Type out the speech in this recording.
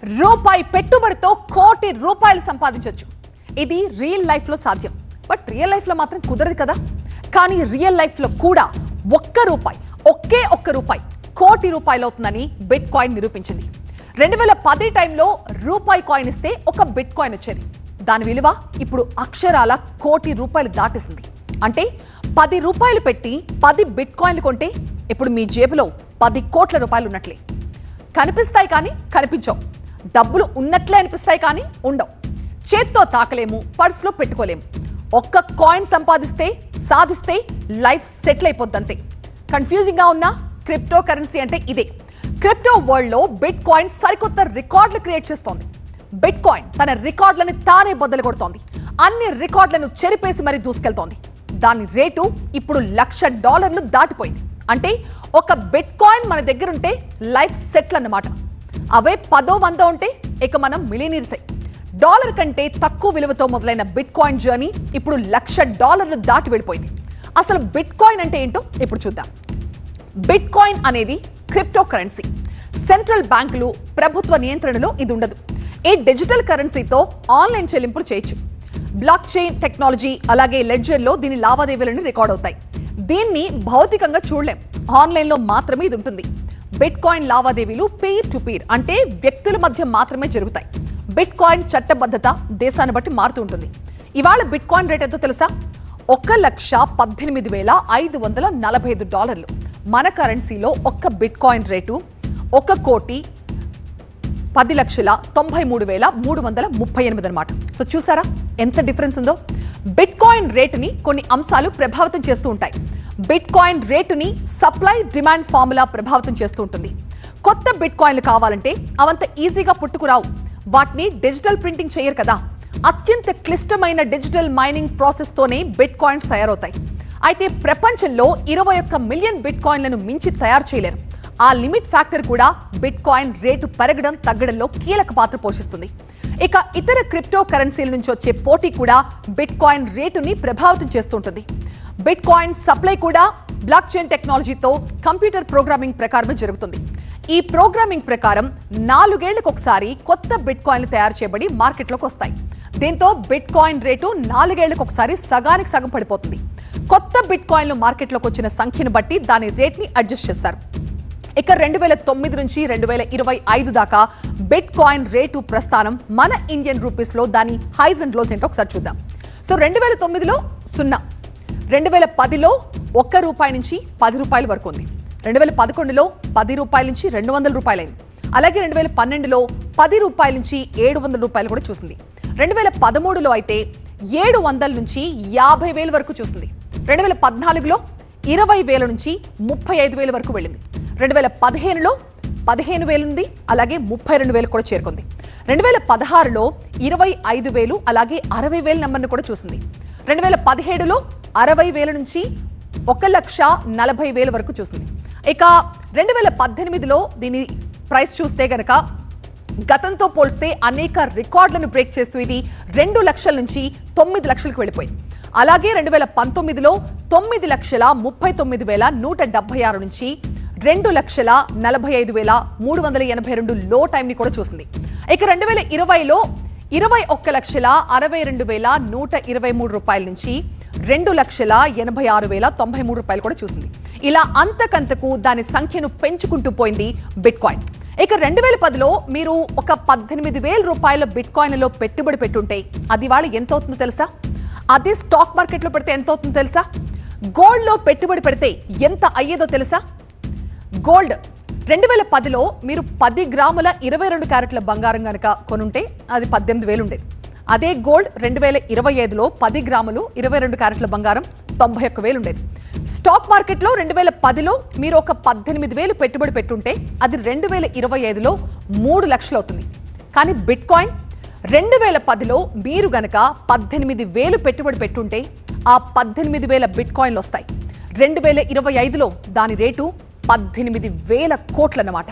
రూపాయి పెట్టుబడితో కోటి రూపాయలు సంపాదించొచ్చు. ఇది రియల్ లైఫ్ లో సాధ్యం. బట్ రియల్ లైఫ్ లో మాత్రం కుదరదు కదా. కానీ రియల్ లైఫ్ లో కూడా ఒకే ఒక్క రూపాయి కోటి రూపాయలు అవుతుందని బిట్ కాయిన్ నిరూపించింది. 2010 టైంలో రూపాయి కాయిన్ ఇస్తే ఒక బిట్ కాయిన్ వచ్చేది. దాని విలువ ఇప్పుడు అక్షరాల కోటి రూపాయలు దాటేసింది. అంటే 10 రూపాయలు పెట్టి 10 బిట్ కాయిన్లు కొంటే ఇప్పుడు మీ జేబులో 10 కోట్ల రూపాయలు ఉన్నట్లే. కనిపిస్తాయి కానీ కనిపించవు. డబ్బులు ఉన్నట్లే అనిపిస్తాయి కానీ ఉండవు. చేత్తో తాకలేము, పర్సులో పెట్టుకోలేము. ఒక్క కాయిన్ సాధిస్తే లైఫ్ సెటిల్ అయిపోద్దంతే. కన్ఫ్యూజింగ్ గా ఉన్న క్రిప్టో కరెన్సీ అంటే ఇదే. క్రిప్టో వరల్డ్ లో బిట్ కాయిన్ సరికొత్త రికార్డులు క్రియేట్ చేస్తోంది. బిట్ కాయిన్ తన రికార్డులను తానే బద్దలు కొడుతోంది. అన్ని రికార్డులను చెరిపేసి మరీ దూసుకెళ్తోంది. దాని రేటు ఇప్పుడు $1,00,000 దాటిపోయింది. అంటే ఒక బిట్ కాయిన్ మన దగ్గర ఉంటే లైఫ్ సెటిల్ అన్నమాట. అవే 10-100 ఉంటే ఇక మనం మిలియనీర్సే. డాలర్ కంటే తక్కువ విలువతో మొదలైన బిట్ కాయిన్ జర్నీ ఇప్పుడు $1,00,000 దాటి వెళ్ళిపోయింది. అసలు బిట్ కాయిన్ అంటే ఏంటో ఇప్పుడు చూద్దాం. బిట్ కాయిన్ అనేది క్రిప్టో కరెన్సీ. సెంట్రల్ బ్యాంకులు, ప్రభుత్వ నియంత్రణలో ఇది ఉండదు. ఈ డిజిటల్ కరెన్సీతో ఆన్లైన్ చెల్లింపులు చేయొచ్చు. బ్లాక్ చైన్ టెక్నాలజీ అలాగే లెడ్జర్లో దీని లావాదేవీలను రికార్డ్ అవుతాయి. దీన్ని భౌతికంగా చూడలేం, ఆన్లైన్లో మాత్రమే ఇది ఉంటుంది. బిట్ కాయిన్ లావాదేవీలు పీర్ టు పీర్ అంటే వ్యక్తుల మధ్య మాత్రమే జరుగుతాయి. బిట్ కాయిన్ చట్టబద్ధత దేశాన్ని బట్టి మారుతూ ఉంటుంది. ఇవాళ బిట్ కాయిన్ రేట్ ఎంతో తెలుసా? $1,18,545. మన కరెన్సీలో ఒక్క బిట్ కాయిన్ రేటు 1,10,93,338 అన్నమాట. సో చూసారా ఎంత డిఫరెన్స్ ఉందో? బిట్ కాయిన్ రేటుని కొన్ని అంశాలు ప్రభావితం చేస్తూ ఉంటాయి. బిట్ కాయిన్ రేటుని సప్లై డిమాండ్ ఫార్ములా ప్రభావితం చేస్తూ ఉంటుంది. కొత్త బిట్ కాయిన్లు కావాలంటే అవంత ఈజీగా పుట్టుకురావు. వాటిని డిజిటల్ ప్రింటింగ్ చేయరు కదా. అత్యంత క్లిష్టమైన డిజిటల్ మైనింగ్ ప్రాసెస్ తోనే బిట్ కాయిన్స్ తయారవుతాయి. అయితే ప్రపంచంలో 21 మిలియన్ బిట్ కాయిన్లను మించి తయారు చేయలేరు. ఆ లిమిట్ ఫ్యాక్టర్ కూడా బిట్ కాయిన్ రేటు పెరగడం తగ్గడంలో కీలక పాత్ర పోషిస్తుంది. ఇక ఇతర క్రిప్టో కరెన్సీల నుంచి వచ్చే పోటీ కూడా బిట్ కాయిన్ రేటుని ప్రభావితం చేస్తుంటుంది. బిట్ కాయిన్ సప్లై కూడా బ్లాక్ చైన్ టెక్నాలజీతో కంప్యూటర్ ప్రోగ్రామింగ్ ప్రకారమే జరుగుతుంది. ఈ ప్రోగ్రామింగ్ ప్రకారం 4 ఏళ్లకు ఒకసారి కొత్త బిట్ కాయిన్లు తయారు చేయబడి మార్కెట్లోకి వస్తాయి. దీంతో బిట్ కాయిన్ రేటు 4 ఏళ్లకు ఒకసారి సగానికి సగం పడిపోతుంది. కొత్త బిట్ కాయిన్లు మార్కెట్లోకి వచ్చిన సంఖ్యను బట్టి దాని రేట్ని అడ్జస్ట్ చేస్తారు. ఇక 2009 నుంచి 2025 దాకా బిట్ కాయిన్ రేటు ప్రస్థానం మన ఇండియన్ రూపీస్లో దాని హైస్ అండ్ లోస్ ఏంటో ఒకసారి చూద్దాం. సో 2009లో 0, 2010లో ₹1 నుంచి ₹10 వరకు ఉంది. 2011లో ₹10 నుంచి ₹200 అయింది. అలాగే 2012లో ₹10 నుంచి ₹700 కూడా చూసింది. 2013లో అయితే 700 నుంచి 50,000 వరకు చూసింది. 2014లో 20,000 నుంచి 35,000 వరకు వెళ్ళింది. 2015లో 15,000 ఉంది, అలాగే 32,000 కూడా చేరుకుంది. 2016లో 25,000 అలాగే 60,000 నెంబర్ను కూడా చూసింది. 2017లో 60,000 నుంచి 1,40,000 వరకు చూసింది. ఇక 2018లో దీని ప్రైస్ చూస్తే గనక గతంతో పోల్స్తే అనేక రికార్డులను బ్రేక్ చేస్తూ ఇది 2 లక్షల నుంచి 9 లక్షలకు వెళ్ళిపోయింది. అలాగే 2019లో 9,39,176 నుంచి 2,45,382 లో టైంని కూడా చూసింది. ఇక 2020లో 21,62,123 నుంచి 2,86,093 కూడా చూసింది. ఇలా అంతకంతకు దాని సంఖ్యను పెంచుకుంటూ పోయింది బిట్ కాయిన్. ఇక 2010లో మీరు ఒక ₹18,000 బిట్ కాయిన్లలో పెట్టుబడి పెట్టుంటే అది వాళ్ళు ఎంత అవుతుందో తెలుసా? అదే స్టాక్ మార్కెట్లో పెడితే ఎంత అవుతుందో తెలుసా? గోల్డ్లో పెట్టుబడి పెడితే ఎంత అయ్యేదో తెలుసా? గోల్డ్ 2010లో మీరు 10 గ్రాముల 22 క్యారెట్ల బంగారం కనుక కొనుంటే అది 18,000 ఉండేది. అదే గోల్డ్ 2025లో 10 గ్రాములు 22 క్యారెట్ల బంగారం 91,000 ఉండేది. స్టాక్ మార్కెట్లో 2010లో మీరు ఒక 18,000 పెట్టుబడి పెట్టుంటే అది 2025లో 3 లక్షలు అవుతుంది. కానీ బిట్ కాయిన్ 2010లో మీరు గనక 18,000 పెట్టుబడి పెట్టుంటే ఆ 18,000 బిట్ కాయిన్లు వస్తాయి. 2025లో దాని రేటు 18,000 కోట్లు అన్నమాట.